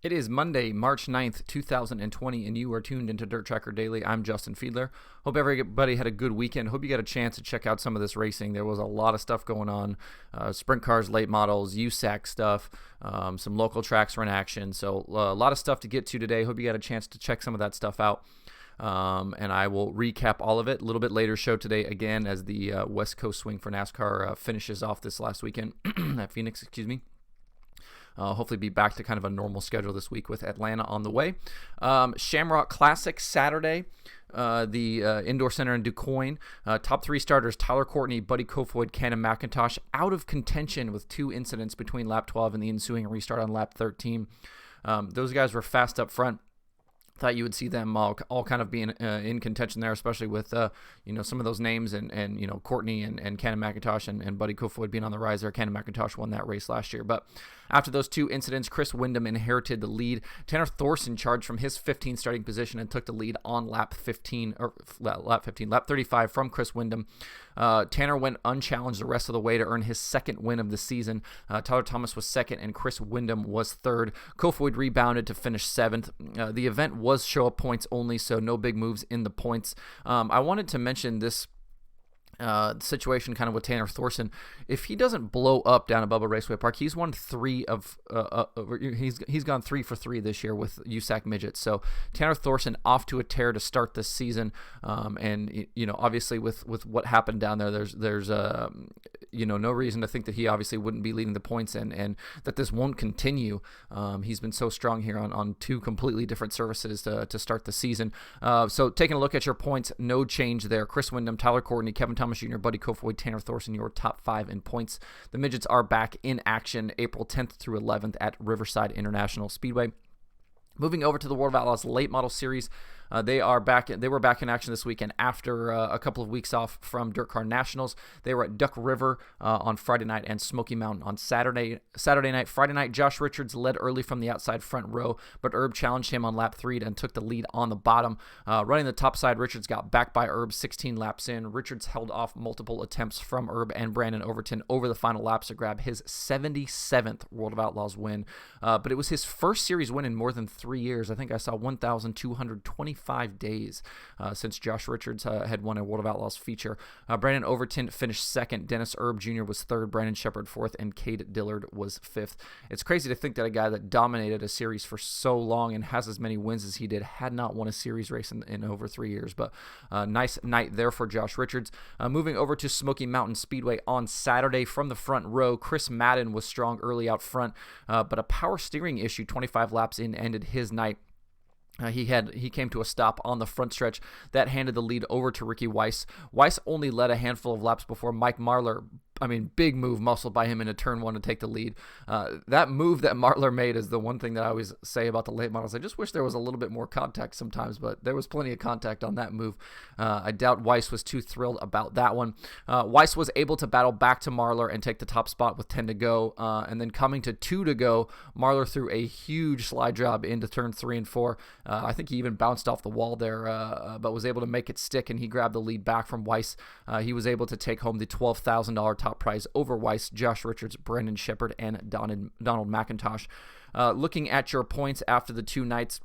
It is Monday, March 9th, 2020, and you are tuned into DIRTRACKR Daily. I'm Justin Fiedler. Hope everybody had a good weekend. Hope you got a chance to check out some of this racing. There was a lot of stuff going on. Sprint cars, late models, USAC stuff, some local tracks were in action. So a lot of stuff to get to today. Hope you got a chance to check some of that stuff out. And I will recap all of it a little bit later show today again as the West Coast swing for NASCAR finishes off this last weekend at Phoenix, hopefully be back to kind of a normal schedule this week with Atlanta on the way. Shamrock Classic Saturday, the Indoor Center in DuQuoin. Top three starters, Tyler Courtney, Buddy Kofoid, Cannon McIntosh, out of contention with two incidents between lap 12 and the ensuing restart on lap 13. Those guys were fast up front. Thought you would see them all kind of being in contention there, especially with some of those names and Courtney and Cannon McIntosh and Buddy Kofoid being on the rise there. Cannon McIntosh won that race last year. But after those two incidents, Chris Windom inherited the lead. Tanner Thorson charged from his 15th starting position and took the lead on lap 35 from Chris Windom. Tanner went unchallenged the rest of the way to earn his second win of the season. Tyler Thomas was second and Chris Windom was third. Kofoid rebounded to finish seventh. The event was show up points only, so no big moves in the points. I wanted to mention this situation kind of with Tanner Thorson. If he doesn't blow up down at Bubba Raceway Park, he's won he's gone 3 for 3 this year with USAC Midgets. So Tanner Thorson off to a tear to start this season, and obviously with what happened down there, there's no reason to think that he obviously wouldn't be leading the points and that this won't continue. He's been so strong here on two completely different surfaces to start the season. So taking a look at your points, no change there. Chris Windom, Tyler Courtney, Kevin Thomas Jr., Buddy Kofoid, Tanner Thorson, your top 5 in points. The Midgets are back in action April 10th through 11th at Riverside International Speedway. Moving over to the World of Outlaws Late Model Series, they were back in action this weekend after a couple of weeks off from Dirt Car Nationals. They were at Duck River on Friday night and Smoky Mountain on Saturday night. Friday night, Josh Richards led early from the outside front row, but Herb challenged him on lap 3 and took the lead on the bottom. Running the top side, Richards got back by Herb 16 laps in. Richards held off multiple attempts from Herb and Brandon Overton over the final laps to grab his 77th World of Outlaws win. But it was his first series win in more than 3 years. I think I saw 1,225 days since Josh Richards had won a World of Outlaws feature. Brandon Overton finished second. Dennis Erb Jr. was third. Brandon Shepard fourth. And Cade Dillard was fifth. It's crazy to think that a guy that dominated a series for so long and has as many wins as he did had not won a series race in over 3 years. But nice night there for Josh Richards. Moving over to Smoky Mountain Speedway on Saturday from the front row, Chris Madden was strong early out front, but a power steering issue 25 laps in ended his night. He came to a stop on the front stretch. That handed the lead over to Ricky Weiss. Weiss only led a handful of laps before Mike Marlar, big move muscled by him into turn 1 to take the lead. That move that Marlar made is the one thing that I always say about the late models. I just wish there was a little bit more contact sometimes, but there was plenty of contact on that move. I doubt Weiss was too thrilled about that one. Weiss was able to battle back to Marlar and take the top spot with 10 to go. And then coming to 2 to go, Marlar threw a huge slide job into turn 3 and 4. I think he even bounced off the wall there, but was able to make it stick, and he grabbed the lead back from Weiss. He was able to take home the $12,000 top prize over Weiss, Josh Richards, Brandon Shepard, and Donald McIntosh. Looking at your points after the 2 nights,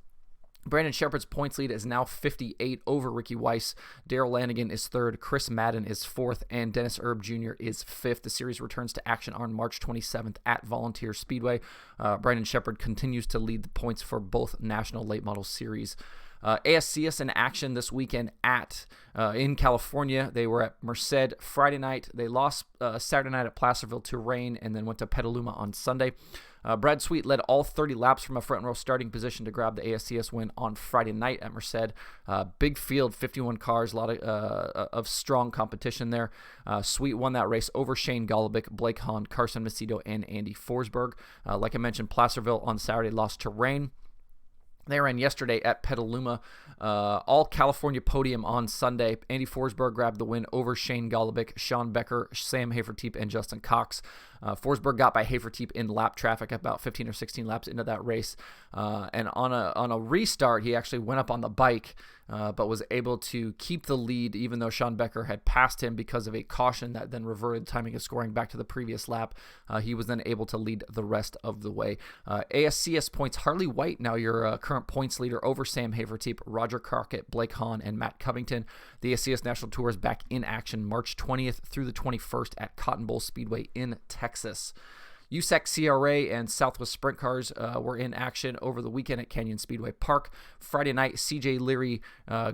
Brandon Shepard's points lead is now 58 over Ricky Weiss. Darrell Lanigan is third, Chris Madden is fourth, and Dennis Erb Jr. is fifth. The series returns to action on March 27th at Volunteer Speedway. Brandon Shepard continues to lead the points for both National Late Model Series. ASCS in action this weekend in California. They were at Merced Friday night. They lost Saturday night at Placerville to rain and then went to Petaluma on Sunday. Brad Sweet led all 30 laps from a front row starting position to grab the ASCS win on Friday night at Merced. Big field, 51 cars, a lot of strong competition there. Sweet won that race over Shane Golobic, Blake Hahn, Carson Macedo, and Andy Forsberg. Like I mentioned, Placerville on Saturday lost to rain. They ran yesterday at Petaluma. All California podium on Sunday. Andy Forsberg grabbed the win over Shane Golobic, Sean Becker, Sam Haferteep, and Justin Cox. Forsberg got by Hafertepe in lap traffic about 15 or 16 laps into that race. And on a restart, he actually went up on the bike, but was able to keep the lead even though Sean Becker had passed him because of a caution that then reverted timing of scoring back to the previous lap. He was then able to lead the rest of the way. ASCS points, Harley White, now your current points leader over Sam Hafertepe, Roger Crockett, Blake Hahn, and Matt Covington. The ASCS National Tour is back in action March 20th through the 21st at Cotton Bowl Speedway in Texas. USAC CRA and Southwest Sprint Cars were in action over the weekend at Canyon Speedway Park. Friday night, CJ Leary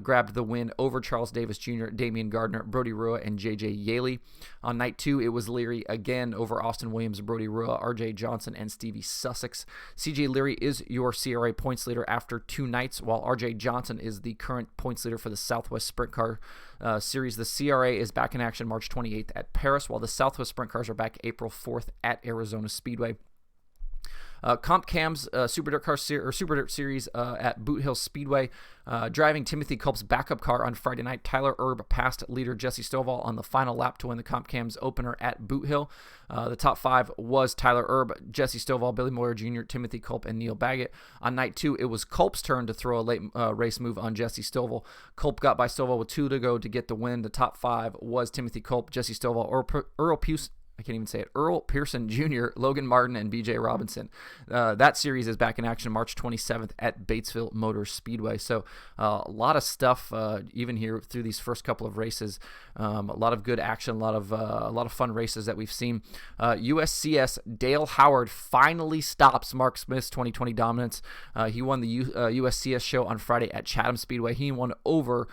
grabbed the win over Charles Davis Jr., Damian Gardner, Brody Rua, and JJ Yaley. On night 2, it was Leary again over Austin Williams, Brody Rua, RJ Johnson, and Stevie Sussex. CJ Leary is your CRA points leader after 2 nights, while RJ Johnson is the current points leader for the Southwest Sprint Car Series. The CRA is back in action March 28th at Paris, while the Southwest Sprint Cars are back April 4th at Arizona Speedway. Comp Cam's Super Dirt Series at Boot Hill Speedway. Driving Timothy Culp's backup car on Friday night, Tyler Erb passed leader Jesse Stovall on the final lap to win the Comp Cam's opener at Boot Hill. The top 5 was Tyler Erb, Jesse Stovall, Billy Moyer Jr., Timothy Culp, and Neil Baggett. On night 2, it was Culp's turn to throw a late race move on Jesse Stovall. Culp got by Stovall with 2 to go to get the win. The top 5 was Timothy Culp, Jesse Stovall, Earl Pearson Jr., Logan Martin, and BJ Robinson. That series is back in action March 27th at Batesville Motor Speedway. So a lot of stuff even here through these first couple of races. A lot of good action, a lot of fun races that we've seen. USCS Dale Howard finally stops Mark Smith's 2020 dominance. He won the USCS show on Friday at Chatham Speedway. He won over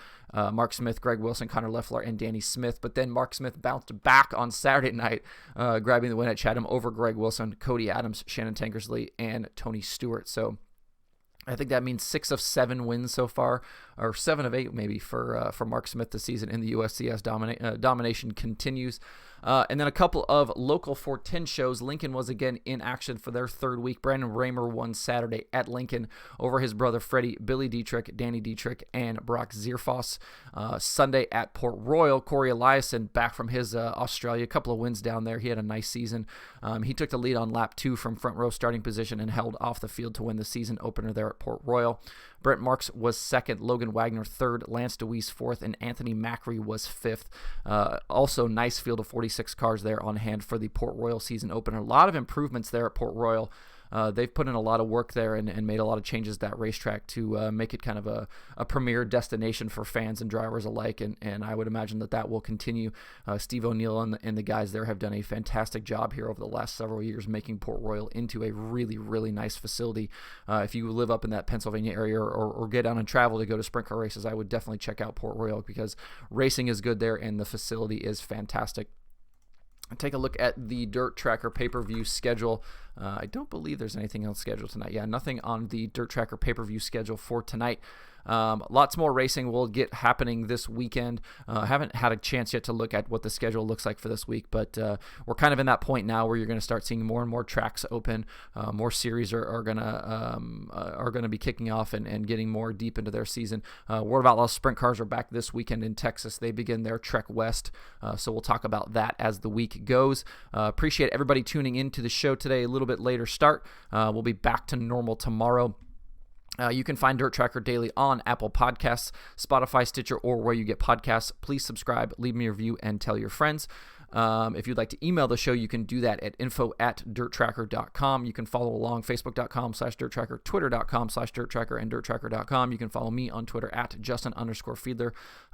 Mark Smith, Greg Wilson, Connor Leffler, and Danny Smith. But then Mark Smith bounced back on Saturday night, grabbing the win at Chatham over Greg Wilson, Cody Adams, Shannon Tankersley, and Tony Stewart. So I think that means 6 of 7 wins so far, or 7 of 8 maybe for Mark Smith this season in the USCS. Domination continues. And then a couple of local 410 shows. Lincoln was again in action for their 3rd week. Brandon Raymer won Saturday at Lincoln over his brother Freddie, Billy Dietrich, Danny Dietrich, and Brock Zierfoss. Sunday at Port Royal, Corey Eliason back from his Australia. A couple of wins down there. He had a nice season. He took the lead on lap 2 from front row starting position and held off the field to win the season opener there at Port Royal. Brent Marks was 2nd, Logan Wagner 3rd, Lance DeWeese 4th, and Anthony Macri was 5th. Also, nice field of 46 cars there on hand for the Port Royal season opener. A lot of improvements there at Port Royal. They've put in a lot of work there and made a lot of changes to that racetrack to make it kind of a premier destination for fans and drivers alike, and I would imagine that will continue. Steve O'Neill and the guys there have done a fantastic job here over the last several years making Port Royal into a really, really nice facility. If you live up in that Pennsylvania area or get down and travel to go to sprint car races, I would definitely check out Port Royal because racing is good there and the facility is fantastic. Take a look at the Dirt Tracker pay-per-view schedule. I don't believe there's anything else scheduled tonight. Yeah, nothing on the Dirt Tracker pay-per-view schedule for tonight. Lots more racing will get happening this weekend. Haven't had a chance yet to look at what the schedule looks like for this week, but we're kind of in that point now where you're going to start seeing more and more tracks open. More series are going to be kicking off and getting more deep into their season. World of Outlaws sprint cars are back this weekend in Texas. They begin their Trek West, so we'll talk about that as the week goes. Appreciate everybody tuning into the show today. A little bit later start. We'll be back to normal tomorrow. You can find DIRTRACKR Daily on Apple Podcasts, Spotify, Stitcher, or where you get podcasts. Please subscribe, leave me a review, and tell your friends. If you'd like to email the show, you can do that at info@dirtracker.com. You can follow along facebook.com/dirttracker, twitter.com/dirttracker, and dirttracker.com. You can follow me on Twitter at Justin_Fiedler.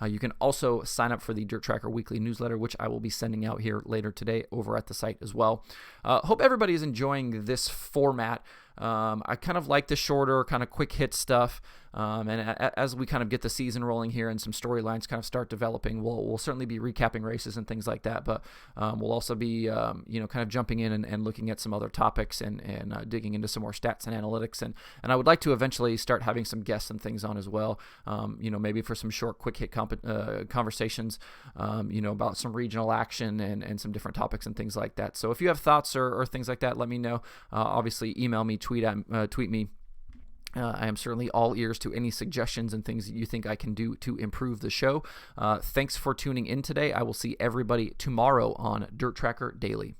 You can also sign up for the Dirt Tracker weekly newsletter, which I will be sending out here later today over at the site as well. Hope everybody is enjoying this format. I kind of like the shorter, kind of quick hit stuff. And as we kind of get the season rolling here and some storylines kind of start developing, we'll certainly be recapping races and things like that. But we'll also be, kind of jumping in and looking at some other topics and digging into some more stats and analytics. And I would like to eventually start having some guests and things on as well. Maybe for some short, quick hit conversations, about some regional action and some different topics and things like that. So if you have thoughts or things like that, let me know. Obviously, email me, tweet me. I am certainly all ears to any suggestions and things that you think I can do to improve the show. Thanks for tuning in today. I will see everybody tomorrow on Dirt Tracker Daily.